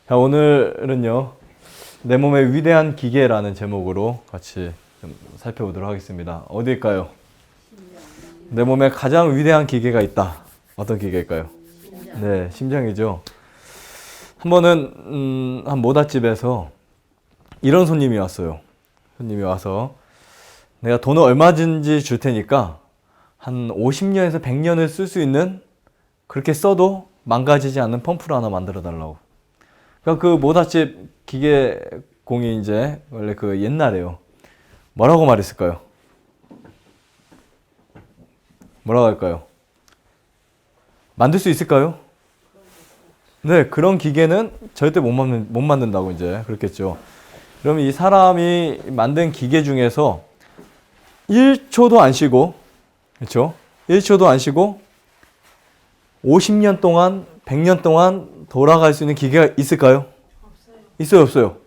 자, 오늘은요, 내 몸의 위대한 기계라는 제목으로 같이 좀 살펴보도록 하겠습니다. 어디일까요? 내 몸에 가장 위대한 기계가 있다. 어떤 기계일까요? 네, 심장이죠. 한 번은 한 모닷집에서 이런 손님이 왔어요. 손님이 와서 내가 돈을 얼마든지 줄 테니까 한 50년에서 100년을 쓸 수 있는, 그렇게 써도 망가지지 않는 펌프를 하나 만들어 달라고. 그러니까 그 모닷집 기계공이 이제 원래 그 옛날에요. 뭐라고 말했을까요? 뭐라고 할까요? 만들 수 있을까요? 네, 그런 기계는 절대 못 만든다고 이제 그렇겠죠. 그럼 이 사람이 만든 기계 중에서 1초도 안 쉬고, 그렇죠? 1초도 안 쉬고 50년 동안, 100년 동안 돌아갈 수 있는 기계가 있을까요? 없어요. 있어요, 없어요?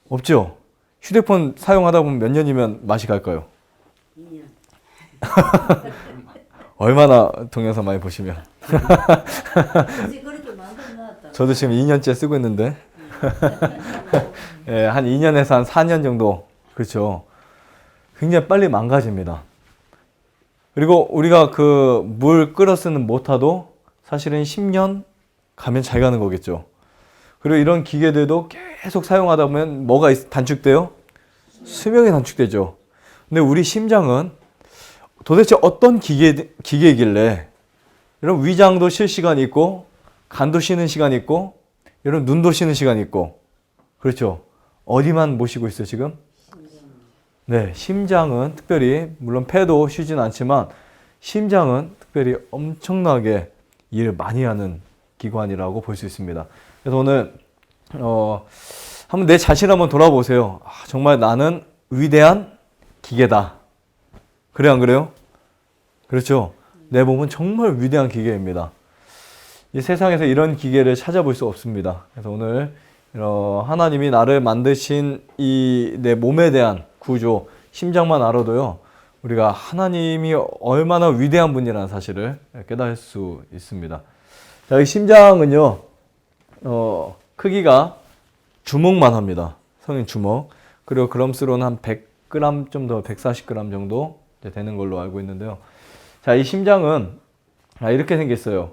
없죠. 휴대폰 사용하다 보면 몇 년이면 맛이 갈까요? 2년. 얼마나 동영상 많이 보시면. 굳이 그렇게 만들어놨다. 저도 지금 2년째 쓰고 있는데 예, 한 2년에서 한 4년 정도. 그렇죠. 굉장히 빨리 망가집니다. 그리고 우리가 그 물 끓여 쓰는 모터도 사실은 10년 가면 잘 가는 거겠죠. 그리고 이런 기계들도 계속 사용하다 보면 뭐가 단축돼요? 수명이 단축되죠. 근데 우리 심장은 도대체 어떤 기계이길래, 여러분, 위장도 쉴 시간이 있고, 간도 쉬는 시간이 있고, 여러분, 눈도 쉬는 시간이 있고, 그렇죠. 어디만 모시고 있어요, 지금? 네, 심장은 특별히, 물론 폐도 쉬진 않지만, 심장은 특별히 엄청나게 일을 많이 하는 기관이라고 볼 수 있습니다. 그래서 오늘, 한번 내 자신을 한번 돌아보세요. 아, 정말 나는 위대한 기계다. 그래요, 안 그래요? 그렇죠. 내 몸은 정말 위대한 기계입니다. 이 세상에서 이런 기계를 찾아볼 수 없습니다. 그래서 오늘 하나님이 나를 만드신 이 내 몸에 대한 구조, 심장만 알아도요, 우리가 하나님이 얼마나 위대한 분이라는 사실을 깨달을 수 있습니다. 자, 이 심장은요, 크기가 주먹만 합니다. 성인 주먹. 그리고 그램수로는 한 100g 좀 더, 140g 정도 되는 걸로 알고 있는데요. 자, 이 심장은 이렇게 생겼어요.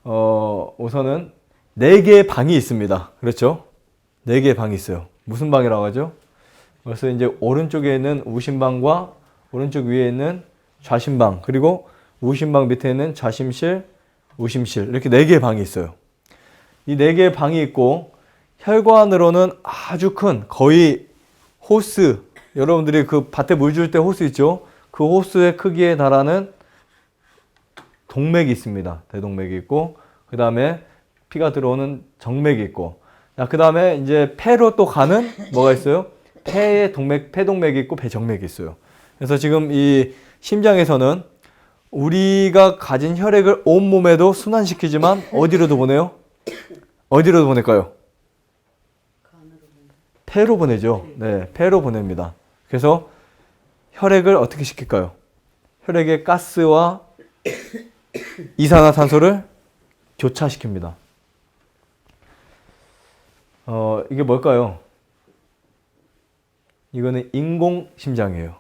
우선은 4개의 방이 있습니다. 그렇죠? 4개의 방이 있어요. 무슨 방이라고 하죠? 그래서 이제 오른쪽에 있는 우심방과 오른쪽 위에 있는 좌심방, 그리고 우심방 밑에 있는 좌심실, 우심실, 이렇게 4개의 방이 있어요. 이 4개의 방이 있고, 혈관으로는 아주 큰, 거의 호스, 여러분들이 그 밭에 물 줄 때 호스 있죠? 그 호스의 크기에 달하는 동맥이 있습니다. 대동맥이 있고, 그 다음에 피가 들어오는 정맥이 있고, 그 다음에 이제 폐로 또 가는 뭐가 있어요? 폐의 동맥, 폐동맥이 있고, 폐정맥이 있어요. 그래서 지금 이 심장에서는 우리가 가진 혈액을 온몸에도 순환시키지만 어디로도 보내요? 어디로도 보낼까요? 폐로 보내죠. 네, 폐로 보냅니다. 그래서 혈액을 어떻게 시킬까요? 혈액의 가스와 이산화탄소를 교차시킵니다. 이게 뭘까요? 이거는 인공심장이에요.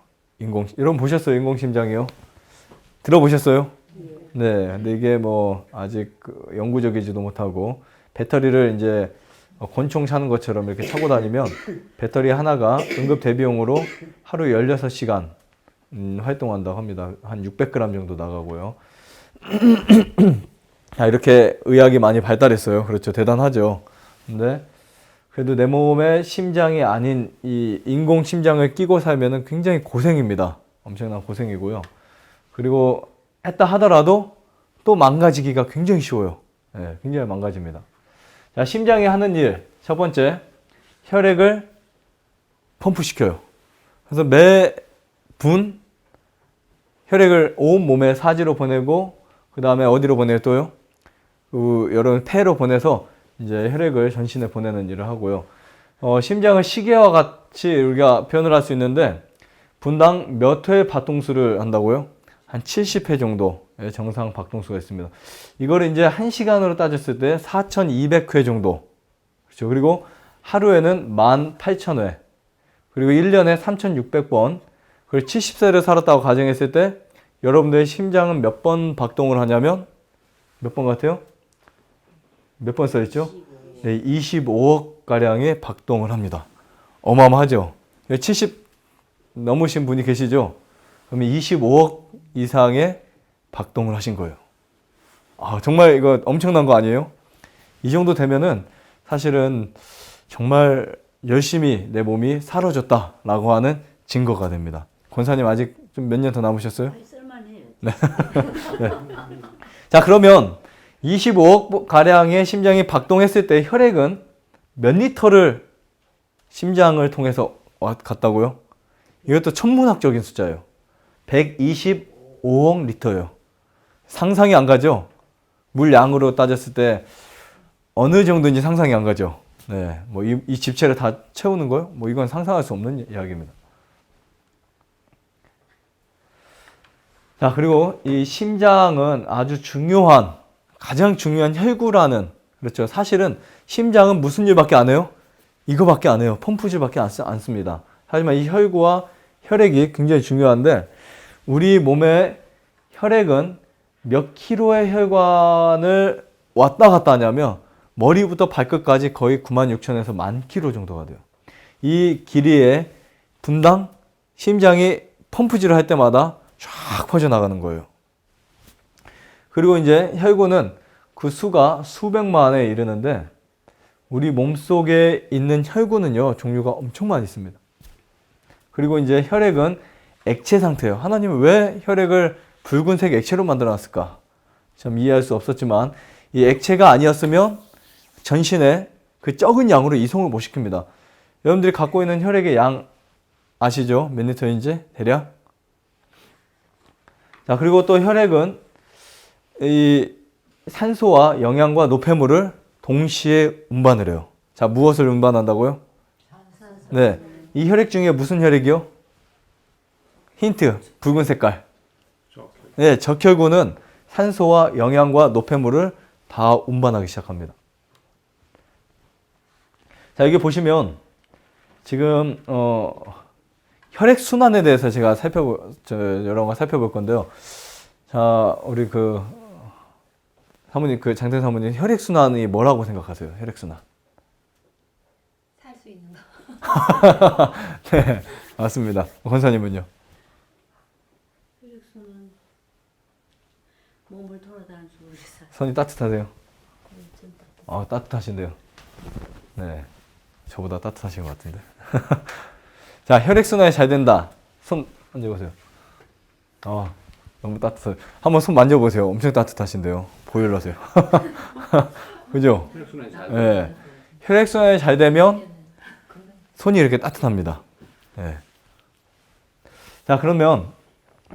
여러분 보셨어요? 인공심장이요? 들어보셨어요? 네. 근데 이게 뭐 아직 영구적이지도 못하고, 배터리를 이제 권총 차는 것처럼 이렇게 차고 다니면 배터리 하나가 응급 대비용으로 하루 16시간 활동한다고 합니다. 한 600g 정도 나가고요. 이렇게 의학이 많이 발달했어요. 그렇죠. 대단하죠. 근데 그래도 내 몸에 심장이 아닌 이 인공 심장을 끼고 살면은 굉장히 고생입니다. 엄청난 고생이고요. 그리고 했다 하더라도 또 망가지기가 굉장히 쉬워요. 네, 굉장히 망가집니다. 자, 심장이 하는 일, 첫 번째, 혈액을 펌프시켜요. 그래서 매분 혈액을 온 몸에 사지로 보내고, 그 다음에 어디로 보내요 또요? 여러분 폐로 보내서 이제 혈액을 전신에 보내는 일을 하고요. 심장을 시계와 같이 우리가 표현을 할 수 있는데, 분당 몇 회 박동수를 한다고요? 한 70회 정도의 정상 박동수가 있습니다. 이거를 이제 1시간으로 따졌을 때 4,200회 정도 그렇죠. 그리고 하루에는 18,000회. 그리고 1년에 3,600번. 그리고 70세를 살았다고 가정했을 때 여러분들의 심장은 몇 번 박동을 하냐면 몇 번 같아요? 몇 번 써있죠? 네, 25억 가량의 박동을 합니다. 어마어마하죠? 70 넘으신 분이 계시죠? 그러면 25억 이상의 박동을 하신 거예요. 아, 정말 이거 엄청난 거 아니에요? 이 정도 되면은 사실은 정말 열심히 내 몸이 사라졌다라고 하는 증거가 됩니다. 권사님 아직 좀 몇 년 더 남으셨어요? 아니, 쓸만해요. 네. 네. 자, 그러면 25억 가량의 심장이 박동했을 때 혈액은 몇 리터를 심장을 통해서 갔다고요? 이것도 천문학적인 숫자예요. 125억 리터예요. 상상이 안 가죠? 물 양으로 따졌을 때 어느 정도인지 상상이 안 가죠? 네, 뭐 이 집체를 다 채우는 거요? 뭐 이건 상상할 수 없는 이야기입니다. 자, 그리고 이 심장은 아주 중요한, 가장 중요한 혈구라는, 그렇죠. 사실은 심장은 무슨 일밖에 안 해요? 이거밖에 안 해요. 펌프질밖에 안 씁니다. 하지만 이 혈구와 혈액이 굉장히 중요한데, 우리 몸의 혈액은 몇 킬로의 혈관을 왔다 갔다 하냐면, 머리부터 발끝까지 거의 96,000에서 10,000킬로 정도가 돼요. 이 길이의 분당 심장이 펌프질을 할 때마다 쫙 퍼져나가는 거예요. 그리고 이제 혈구는 그 수가 수백만에 이르는데 우리 몸속에 있는 혈구는요, 종류가 엄청 많이 있습니다. 그리고 이제 혈액은 액체 상태예요. 하나님은 왜 혈액을 붉은색 액체로 만들어 놨을까? 참 이해할 수 없었지만 이 액체가 아니었으면 전신에 그 적은 양으로 이송을 못 시킵니다. 여러분들이 갖고 있는 혈액의 양 아시죠? 몇 리터인지 대략? 자, 그리고 또 혈액은 이 산소와 영양과 노폐물을 동시에 운반을 해요. 자, 무엇을 운반한다고요? 네, 이 혈액 중에 무슨 혈액이요? 힌트, 붉은 색깔. 네, 적혈구는 산소와 영양과 노폐물을 다 운반하기 시작합니다. 자, 여기 보시면 지금 혈액 순환에 대해서 제가 여러 번 살펴볼 건데요. 자, 우리 그 사모님, 그 장태 사모님, 혈액 순환이 뭐라고 생각하세요? 혈액 순환. 살 수 있는 거. 네, 맞습니다. 권사님은요? 혈액순은 몸을 돌아다니는 우리 살. 손이 따뜻하세요? 좀 따뜻. 아, 따뜻하신데요. 네, 저보다 따뜻하신 것 같은데. 자, 혈액순환이 잘 된다. 손 만져보세요. 아, 너무 따뜻해요. 한번 손 만져보세요. 엄청 따뜻하신데요. 보일러세요. 그죠? 혈액순환이 잘 네. 혈액순환이 잘 되면 손이 이렇게 따뜻합니다. 네. 자, 그러면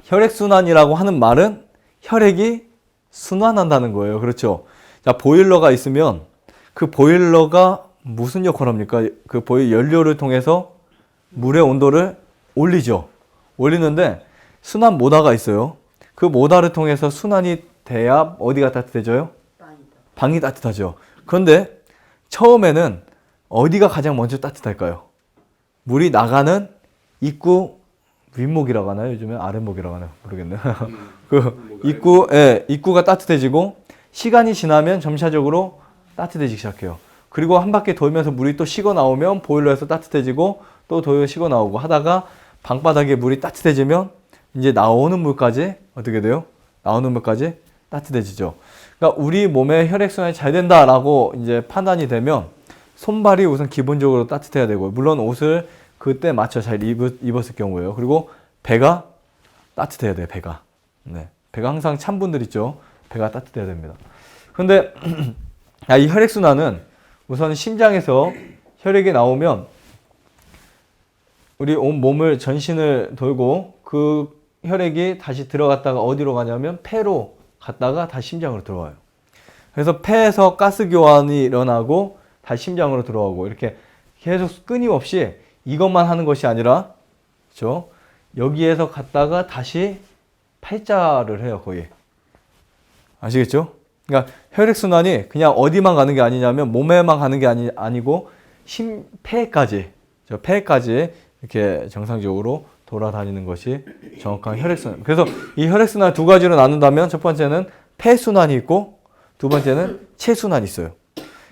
혈액순환이라고 하는 말은 혈액이 순환한다는 거예요. 그렇죠? 자, 보일러가 있으면 그 보일러가 무슨 역할을 합니까? 그 연료를 통해서 물의 온도를 올리죠. 올리는데 순환 모다가 있어요. 그 모다를 통해서 순환이 돼야 어디가 따뜻해져요? 방이 따뜻하죠. 그런데 처음에는 어디가 가장 먼저 따뜻할까요? 물이 나가는 입구 윗목이라고 하나요? 요즘에 아랫목이라고 하나요? 모르겠네요. 그 입구가 따뜻해지고 시간이 지나면 점차적으로 따뜻해지기 시작해요. 그리고 한 바퀴 돌면서 물이 또 식어 나오면 보일러에서 따뜻해지고 또 도요 식어 나오고 하다가 방바닥에 물이 따뜻해지면 이제 나오는 물까지 어떻게 돼요? 나오는 물까지 따뜻해지죠. 그러니까 우리 몸의 혈액순환이 잘 된다라고 이제 판단이 되면 손발이 우선 기본적으로 따뜻해야 되고, 물론 옷을 그때 맞춰 잘 입었을 경우에요. 그리고 배가 따뜻해야 돼요. 배가. 네. 배가 항상 찬 분들 있죠. 배가 따뜻해야 됩니다. 그런데 이 혈액순환은 우선 심장에서 혈액이 나오면 우리 온 몸을 전신을 돌고 그 혈액이 다시 들어갔다가 어디로 가냐면 폐로 갔다가 다시 심장으로 들어와요. 그래서 폐에서 가스 교환이 일어나고 다시 심장으로 들어오고 이렇게 계속 끊임없이 이것만 하는 것이 아니라, 그렇죠? 여기에서 갔다가 다시 팔자를 해요, 거의. 아시겠죠? 그러니까 혈액순환이 그냥 어디만 가는 게 아니냐면 몸에만 가는 게 아니고 폐까지, 저 폐까지 이렇게 정상적으로 돌아다니는 것이 정확한 혈액순환. 그래서 이 혈액순환을 두 가지로 나눈다면 첫 번째는 폐순환이 있고 두 번째는 체순환이 있어요.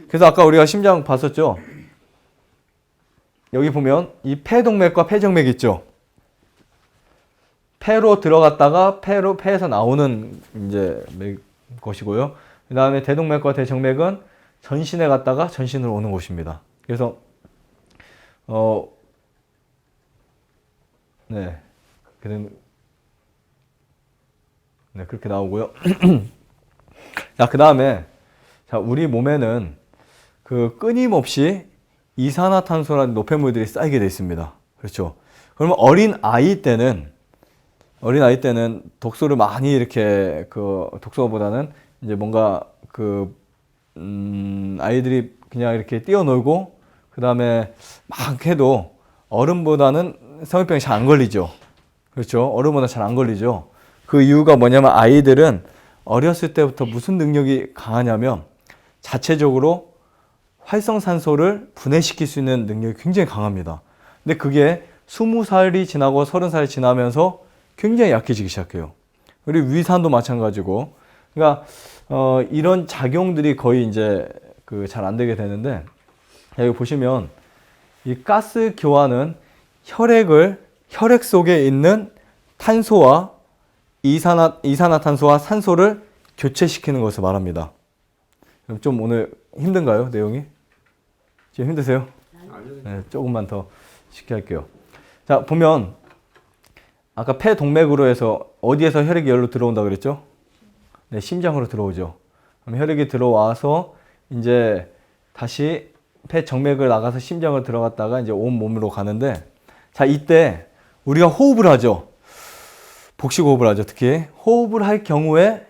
그래서 아까 우리가 심장 봤었죠? 여기 보면 이 폐동맥과 폐정맥 있죠? 폐로 들어갔다가 폐에서 나오는 이제 것이고요. 그 다음에 대동맥과 대정맥은 전신에 갔다가 전신으로 오는 곳입니다. 그래서 네, 그렇게 나오고요. 자, 그 다음에 자, 우리 몸에는 그 끊임없이 이산화탄소라는 노폐물들이 쌓이게 되어 있습니다. 그렇죠? 그러면 어린 아이 때는 독소를 많이 이렇게 독소보다는 이제 뭔가 아이들이 그냥 이렇게 뛰어놀고 그 다음에 막 해도 어른보다는 성인병이 잘 안 걸리죠. 그렇죠? 어른보다 잘 안 걸리죠. 그 이유가 뭐냐면 아이들은 어렸을 때부터 무슨 능력이 강하냐면 자체적으로 활성산소를 분해시킬 수 있는 능력이 굉장히 강합니다. 근데 그게 20살이 지나고 30살이 지나면서 굉장히 약해지기 시작해요. 그리고 위산도 마찬가지고. 그러니까 이런 작용들이 거의 이제 잘 안 되게 되는데 여기 보시면 이 가스 교환은 혈액 속에 있는 탄소와 이산화탄소와 산소를 교체시키는 것을 말합니다. 그럼 좀 오늘 힘든가요? 내용이? 지금 힘드세요? 네, 조금만 더 쉽게 할게요. 자, 보면 아까 폐동맥으로 해서 어디에서 혈액이 열로 들어온다 그랬죠? 네, 심장으로 들어오죠. 그럼 혈액이 들어와서 이제 다시 폐정맥을 나가서 심장을 들어갔다가 이제 온 몸으로 가는데 자, 이때 우리가 호흡을 하죠. 복식 호흡을 하죠. 특히 호흡을 할 경우에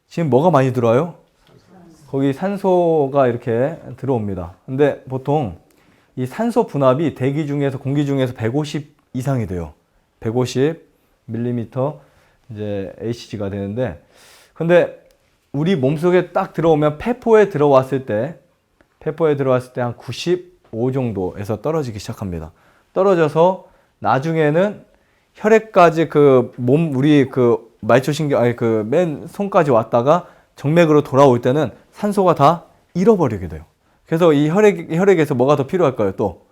지금 뭐가 많이 들어와요? 거기 산소가 이렇게 들어옵니다. 근데 보통 이 산소 분압이 대기 중에서 공기 중에서 150 이상이 돼요. 150mm 이제 HG가 되는데 근데 우리 몸속에 딱 들어오면 폐포에 들어왔을 때 한 95 정도에서 떨어지기 시작합니다. 떨어져서 나중에는 혈액까지 우리 말초신경 맨 손까지 왔다가 정맥으로 돌아올 때는 산소가 다 잃어버리게 돼요. 그래서 이 혈액에서 뭐가 더 필요할까요? 또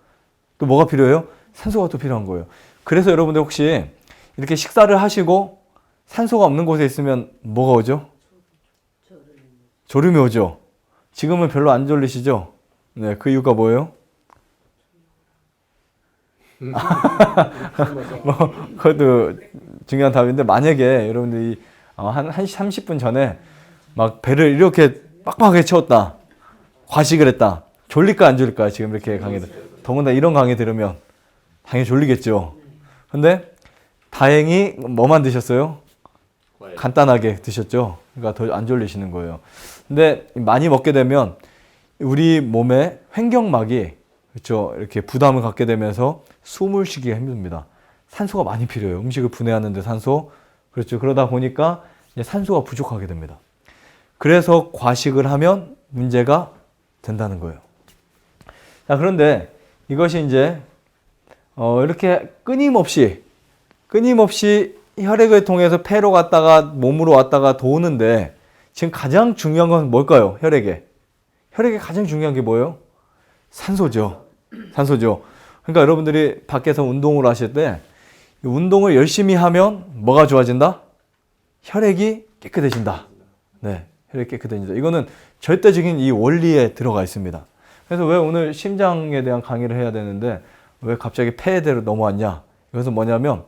뭐가 필요해요? 산소가 또 필요한 거예요. 그래서 여러분들 혹시 이렇게 식사를 하시고 산소가 없는 곳에 있으면 뭐가 오죠? 졸음이 오죠. 지금은 별로 안 졸리시죠? 네, 그 이유가 뭐예요? 그것도 중요한 답인데 만약에 여러분들이 한 30분 전에 막 배를 이렇게 빡빡하게 채웠다. 과식을 했다. 졸릴까 안 졸릴까? 지금 이렇게 더군다나 이런 강의 들으면 당연히 졸리겠죠. 근데 다행히 뭐만 드셨어요? 간단하게 드셨죠. 그러니까 더 안 졸리시는 거예요. 근데 많이 먹게 되면 우리 몸의 횡격막이 그렇죠. 이렇게 부담을 갖게 되면서 숨을 쉬기가 힘듭니다. 산소가 많이 필요해요. 음식을 분해하는데 산소. 그렇죠. 그러다 보니까 이제 산소가 부족하게 됩니다. 그래서 과식을 하면 문제가 된다는 거예요. 자, 그런데 이것이 이제 이렇게 끊임없이 혈액을 통해서 폐로 갔다가 몸으로 왔다가 도는데 지금 가장 중요한 건 뭘까요? 혈액에 가장 중요한 게 뭐예요? 산소죠. 그러니까 여러분들이 밖에서 운동을 하실 때 운동을 열심히 하면 뭐가 좋아진다? 혈액이 깨끗해진다. 네, 혈액이 깨끗해진다. 이거는 절대적인 이 원리에 들어가 있습니다. 그래서 왜 오늘 심장에 대한 강의를 해야 되는데 왜 갑자기 폐에 넘어왔냐? 이것은 뭐냐면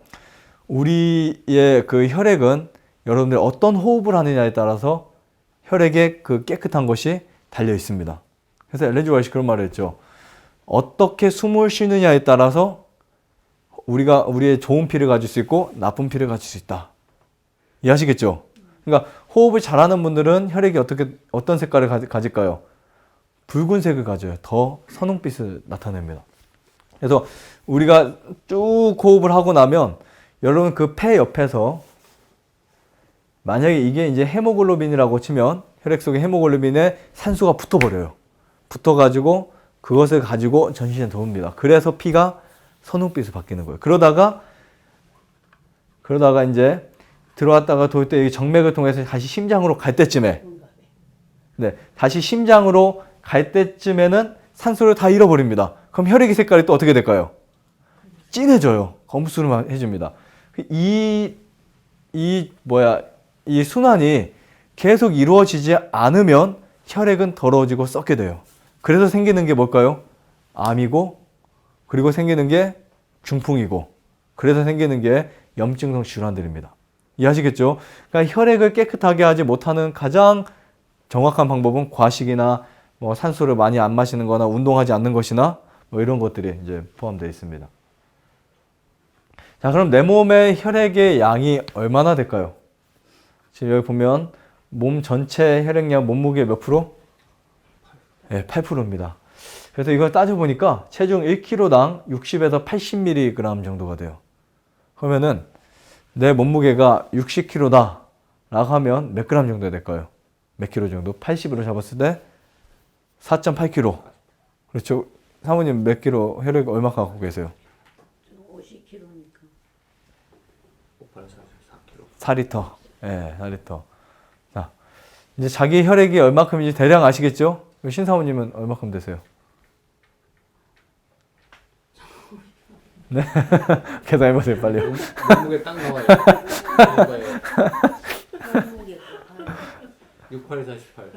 우리의 그 혈액은 여러분들이 어떤 호흡을 하느냐에 따라서 혈액의 그 깨끗한 것이 달려 있습니다. 그래서 엘렌 G 화이트가 그런 말을 했죠. 어떻게 숨을 쉬느냐에 따라서 우리의 좋은 피를 가질 수 있고 나쁜 피를 가질 수 있다. 이해하시겠죠? 그러니까 호흡을 잘하는 분들은 혈액이 어떤 색깔을 가질까요? 붉은색을 가져요. 더 선홍빛을 나타냅니다. 그래서 우리가 쭉 호흡을 하고 나면 여러분 그 폐 옆에서 만약에 이게 이제 헤모글로빈이라고 치면 혈액 속에 헤모글로빈에 산소가 붙어버려요. 붙어가지고 그것을 가지고 전신에 도웁니다. 그래서 피가 선홍빛으로 바뀌는 거예요. 그러다가 이제 들어왔다가 돌 때 정맥을 통해서 다시 심장으로 갈 때쯤에, 네, 다시 심장으로 갈 때쯤에는 산소를 다 잃어버립니다. 그럼 혈액의 색깔이 또 어떻게 될까요? 진해져요. 검수름해집니다. 이 순환이 계속 이루어지지 않으면 혈액은 더러워지고 썩게 돼요. 그래서 생기는 게 뭘까요? 암이고, 그리고 생기는 게 중풍이고, 그래서 생기는 게 염증성 질환들입니다. 이해하시겠죠? 그러니까 혈액을 깨끗하게 하지 못하는 가장 정확한 방법은 과식이나 뭐 산소를 많이 안 마시는 거나 운동하지 않는 것이나 뭐 이런 것들이 이제 포함되어 있습니다. 자, 그럼 내 몸의 혈액의 양이 얼마나 될까요? 지금 여기 보면 몸 전체 혈액량 몸무게 몇 프로? 네, 8%입니다. 그래서 이걸 따져보니까 체중 1kg당 60에서 80mg 정도가 돼요. 그러면은 내 몸무게가 60kg다 라고 하면 몇 그램 정도 될까요? 몇 킬로 정도? 80으로 잡았을 때 4.8kg. 그렇죠. 사모님 몇 킬로 혈액 얼마 갖고 계세요? 50kg니까. 4리터. 예, 4리터. 자, 이제 자기 혈액이 얼마큼인지 대략 아시겠죠? 신사모님은 얼마큼 되세요? 네? 계산해보세요, 빨리. 몸무게 딱 나와요. 68, 48.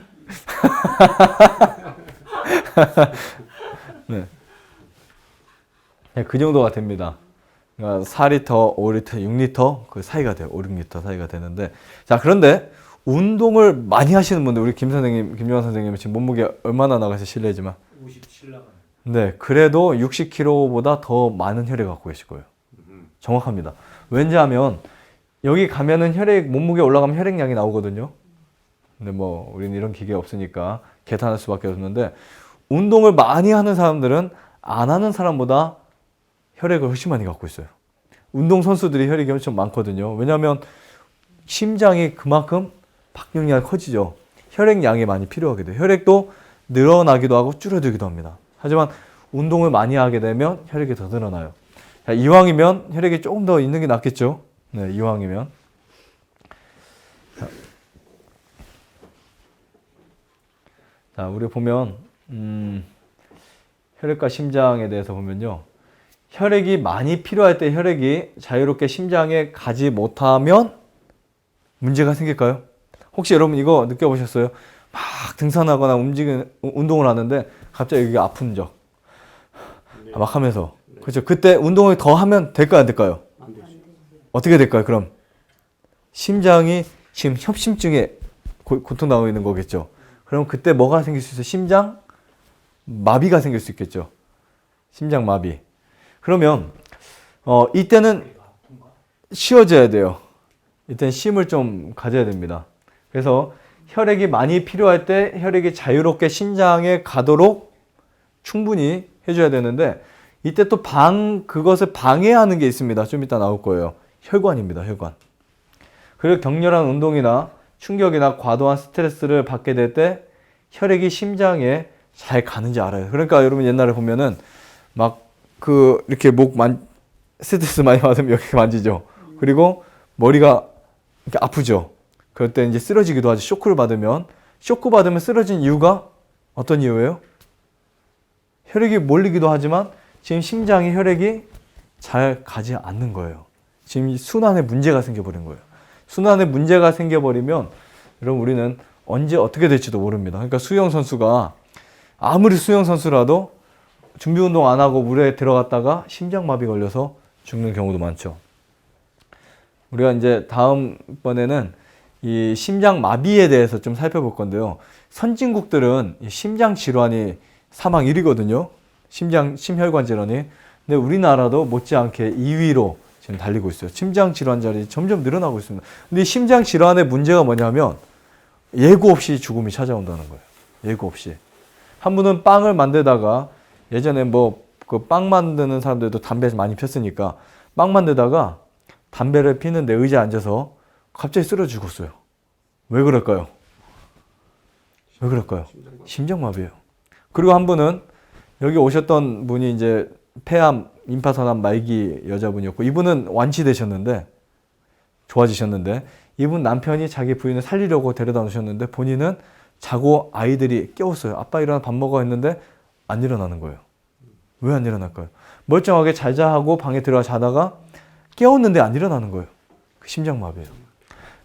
네. 그 정도가 됩니다. 그러니까 4리터, 5리터, 6리터 그 사이가 돼요. 5, 6리터 사이가 되는데. 자, 그런데 운동을 많이 하시는 분들, 우리 김 선생님, 김정환 선생님은 지금 몸무게 얼마나 나가서 실례지만 57 나가요. 네, 그래도 60kg보다 더 많은 혈액을 갖고 계실 거예요. 정확합니다. 왜냐하면 여기 가면은 몸무게 올라가면 혈액량이 나오거든요. 근데 뭐 우리는 이런 기계 없으니까 계산할 수밖에 없는데, 운동을 많이 하는 사람들은 안 하는 사람보다 혈액을 훨씬 많이 갖고 있어요. 운동 선수들이 혈액이 엄청 많거든요. 왜냐하면 심장이 그만큼 박용량이 커지죠. 혈액량이 많이 필요하게 돼요. 혈액도 늘어나기도 하고 줄어들기도 합니다. 하지만 운동을 많이 하게 되면 혈액이 더 늘어나요. 자, 이왕이면 혈액이 조금 더 있는 게 낫겠죠. 네, 이왕이면. 자, 우리 보면 혈액과 심장에 대해서 보면요. 혈액이 많이 필요할 때 혈액이 자유롭게 심장에 가지 못하면 문제가 생길까요? 혹시 여러분 이거 느껴보셨어요? 막 등산하거나 운동을 하는데 갑자기 여기가 아픈 적. 막 하면서. 그렇죠. 그때 운동을 더 하면 될까요? 안 될까요? 안 되지. 어떻게 될까요? 그럼 심장이 지금 협심증에 고통당하고 있는 거겠죠. 그럼 그때 뭐가 생길 수 있어요? 심장 마비가 생길 수 있겠죠. 심장 마비. 그러면 이때는 쉬어져야 돼요. 이때는 쉼을 좀 가져야 됩니다. 그래서 혈액이 많이 필요할 때 혈액이 자유롭게 심장에 가도록 충분히 해줘야 되는데, 이때 또 그것을 방해하는 게 있습니다. 좀 이따 나올 거예요. 혈관입니다. 혈관. 그리고 격렬한 운동이나 충격이나 과도한 스트레스를 받게 될 때 혈액이 심장에 잘 가는지 알아요. 그러니까 여러분 옛날에 보면은 막 이렇게 스트레스 많이 받으면 여기 만지죠. 그리고 머리가 이렇게 아프죠. 그럴 때 이제 쓰러지기도 하죠. 쇼크 받으면 쓰러진 이유가 어떤 이유예요? 혈액이 몰리기도 하지만 지금 심장에 혈액이 잘 가지 않는 거예요. 지금 순환에 문제가 생겨버린 거예요. 순환에 문제가 생겨버리면 여러분 우리는 언제 어떻게 될지도 모릅니다. 그러니까 수영선수가 아무리 수영선수라도 준비운동 안 하고 물에 들어갔다가 심장마비 걸려서 죽는 경우도 많죠. 우리가 이제 다음번에는 이 심장마비에 대해서 좀 살펴볼 건데요. 선진국들은 심장 질환이 사망 1위거든요. 심혈관 질환이. 근데 우리나라도 못지않게 2위로 지금 달리고 있어요. 심장 질환자들이 점점 늘어나고 있습니다. 근데 심장 질환의 문제가 뭐냐면 예고 없이 죽음이 찾아온다는 거예요. 예고 없이. 한 분은 빵을 만들다가 예전에 그 빵 만드는 사람들도 담배 많이 폈으니까 빵 만들다가 담배를 피는데 의자에 앉아서 갑자기 쓰러져 죽었어요. 왜 그럴까요? 왜 그럴까요? 심장마비예요. 그리고 한 분은 여기 오셨던 분이 이제 폐암, 임파선암 말기 여자분이었고 이분은 완치되셨는데 좋아지셨는데 이분 남편이 자기 부인을 살리려고 데려다 놓으셨는데 본인은 자고 아이들이 깨웠어요. 아빠 일어나 밥 먹어 했는데 안 일어나는 거예요. 왜 안 일어날까요? 멀쩡하게 잘 자하고 방에 들어가 자다가 깨웠는데 안 일어나는 거예요. 그 심장마비예요.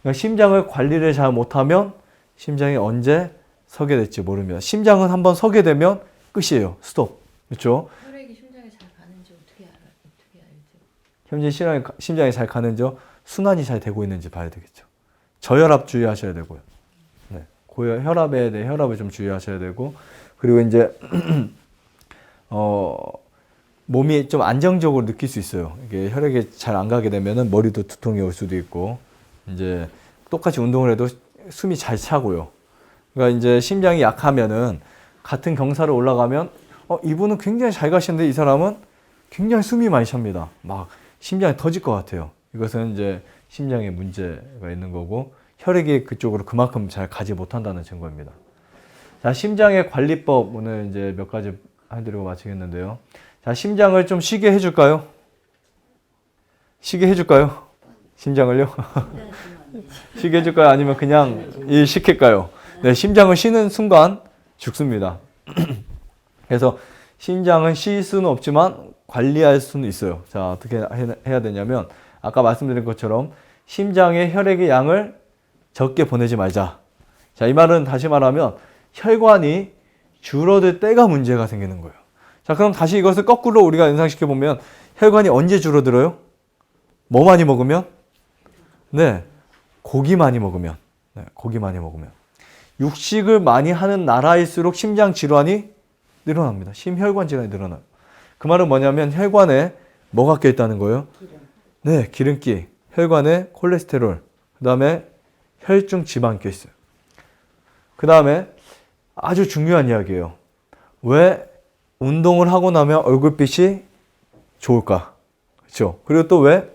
그러니까 심장을 관리를 잘 못하면 심장이 언제 서게 될지 모릅니다. 심장은 한번 서게 되면 끝이에요. 스톱. 그렇죠? 혈액이 심장에 잘 가는지 어떻게 알죠? 현재 심장이 잘 가는지 순환이 잘 되고 있는지 봐야 되겠죠. 저혈압 주의하셔야 되고요. 네. 혈압에 대해 혈압을 좀 주의하셔야 되고 그리고 이제 몸이 좀 안정적으로 느낄 수 있어요. 이게 혈액이 잘 안 가게 되면은 머리도 두통이 올 수도 있고 이제 똑같이 운동을 해도 숨이 잘 차고요. 그러니까 이제 심장이 약하면은 같은 경사를 올라가면 이분은 굉장히 잘 가시는데 이 사람은 굉장히 숨이 많이 찹니다. 막 심장이 터질 것 같아요. 이것은 이제 심장에 문제가 있는 거고 혈액이 그쪽으로 그만큼 잘 가지 못한다는 증거입니다. 자, 심장의 관리법 오늘 이제 몇 가지 해드리고 마치겠는데요. 자, 심장을 좀 쉬게 해줄까요? 쉬게 해줄까요? 심장을요? 쉬게 해줄까요? 아니면 그냥 일 시킬까요? 네, 심장을 쉬는 순간 죽습니다. 그래서 심장은 쉴 수는 없지만 관리할 수는 있어요. 자, 어떻게 해야 되냐면 아까 말씀드린 것처럼 심장의 혈액의 양을 적게 보내지 말자. 자, 이 말은 다시 말하면 혈관이 줄어들 때가 문제가 생기는 거예요. 자, 그럼 다시 이것을 거꾸로 우리가 연상시켜 보면 혈관이 언제 줄어들어요? 뭐 많이 먹으면? 네, 고기 많이 먹으면. 네, 고기 많이 먹으면. 육식을 많이 하는 나라일수록 심장 질환이 늘어납니다. 심혈관 질환이 늘어나요. 그 말은 뭐냐면 혈관에 뭐가 껴있다는 거예요? 네, 기름기, 혈관에 콜레스테롤, 그 다음에 혈중 지방이 껴있어요. 그 다음에 아주 중요한 이야기예요. 왜 운동을 하고 나면 얼굴빛이 좋을까? 그렇죠? 그리고 또 왜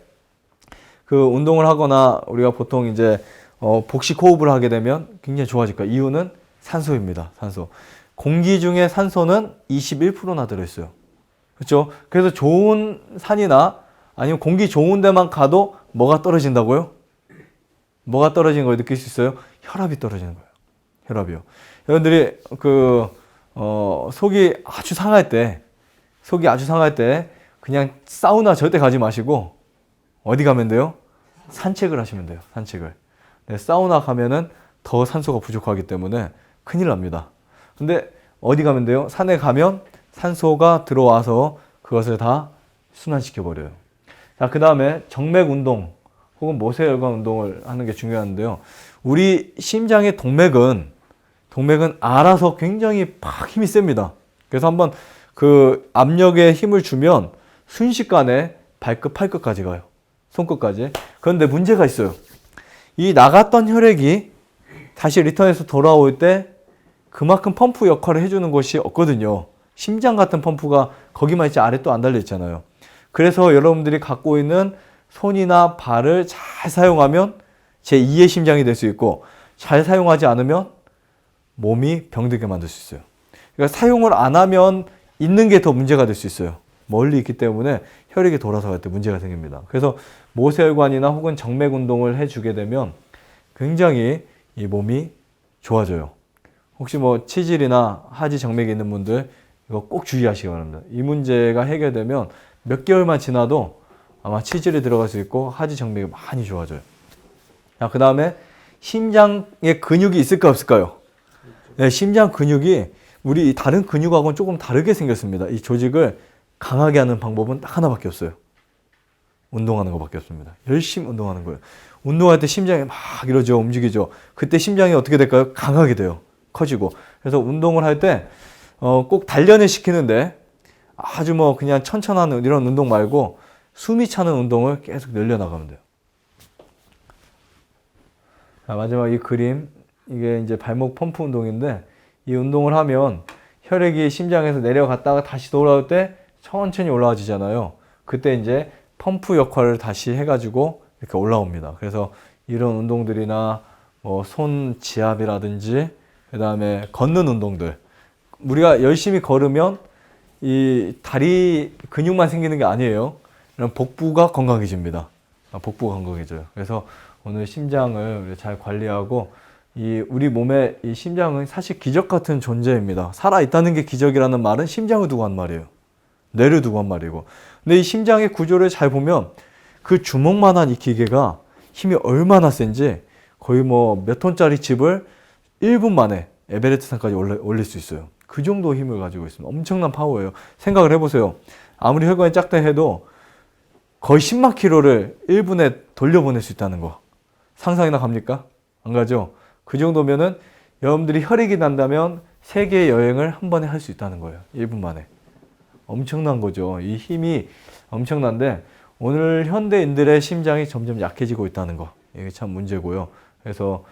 그 운동을 하거나 우리가 보통 이제 복식 호흡을 하게 되면 굉장히 좋아질까? 이유는 산소입니다. 산소. 공기 중에 산소는 21%나 들어있어요. 그렇죠? 그래서 좋은 산이나 아니면 공기 좋은 데만 가도 뭐가 떨어진다고요? 뭐가 떨어지는 걸 느낄 수 있어요? 혈압이 떨어지는 거예요. 혈압이요. 여러분들이 속이 아주 상할 때 그냥 사우나 절대 가지 마시고 어디 가면 돼요? 산책을 하시면 돼요. 산책을. 네, 사우나 가면은 더 산소가 부족하기 때문에 큰일 납니다. 근데 어디 가면 돼요? 산에 가면 산소가 들어와서 그것을 다 순환시켜 버려요. 자, 그 다음에 정맥 운동 혹은 모세혈관 운동을 하는 게 중요한데요. 우리 심장의 동맥은 알아서 굉장히 팍 힘이 셉니다. 그래서 한번 그 압력에 힘을 주면 순식간에 발끝, 팔끝까지 가요. 손끝까지. 그런데 문제가 있어요. 이 나갔던 혈액이 다시 리턴해서 돌아올 때 그만큼 펌프 역할을 해주는 것이 없거든요. 심장 같은 펌프가 거기만 있지 아래 또 안 달려 있잖아요. 그래서 여러분들이 갖고 있는 손이나 발을 잘 사용하면 제2의 심장이 될 수 있고 잘 사용하지 않으면 몸이 병들게 만들 수 있어요. 그러니까 사용을 안 하면 있는 게 더 문제가 될 수 있어요. 멀리 있기 때문에 혈액이 돌아서 갈 때 문제가 생깁니다. 그래서 모세혈관이나 혹은 정맥 운동을 해주게 되면 굉장히 이 몸이 좋아져요. 혹시 뭐 치질이나 하지 정맥이 있는 분들 이거 꼭 주의하시기 바랍니다. 이 문제가 해결되면 몇 개월만 지나도 아마 치질이 들어갈 수 있고 하지 정맥이 많이 좋아져요. 자, 그 다음에 심장에 근육이 있을까 없을까요? 네, 심장 근육이 우리 다른 근육하고는 조금 다르게 생겼습니다. 이 조직을 강하게 하는 방법은 딱 하나밖에 없어요. 운동하는 것밖에 없습니다. 열심히 운동하는 거예요. 운동할 때 심장이 막 이러죠. 움직이죠. 그때 심장이 어떻게 될까요? 강하게 돼요. 커지고. 그래서 운동을 할 때 꼭 단련을 시키는데 아주 뭐 그냥 천천한 이런 운동 말고 숨이 차는 운동을 계속 늘려나가면 돼요. 자, 마지막 이 그림, 이게 이제 발목 펌프 운동인데 이 운동을 하면 혈액이 심장에서 내려갔다가 다시 돌아올 때 천천히 올라와지잖아요. 그때 이제 펌프 역할을 다시 해가지고 이렇게 올라옵니다. 그래서 이런 운동들이나 뭐 손 지압이라든지 그다음에 걷는 운동들. 우리가 열심히 걸으면 이 다리 근육만 생기는 게 아니에요. 이런 복부가 건강해집니다. 복부가 건강해져요. 그래서 오늘 심장을 우리 잘 관리하고 이 우리 몸의 이 심장은 사실 기적 같은 존재입니다. 살아 있다는 게 기적이라는 말은 심장을 두고 한 말이에요. 뇌를 두고 한 말이고. 근데 이 심장의 구조를 잘 보면 그 주먹만한 이 기계가 힘이 얼마나 센지 거의 뭐 몇 톤짜리 집을 1분 만에 에베레스트 산까지 올릴 수 있어요. 그 정도 힘을 가지고 있습니다. 엄청난 파워예요. 생각을 해보세요. 아무리 혈관이 작다 해도 거의 10만 킬로를 1분에 돌려보낼 수 있다는 거. 상상이나 갑니까? 안 가죠? 그 정도면은 여러분들이 혈액이 난다면 세계 여행을 한 번에 할 수 있다는 거예요. 1분 만에. 엄청난 거죠. 이 힘이 엄청난데 오늘 현대인들의 심장이 점점 약해지고 있다는 거. 이게 참 문제고요. 그래서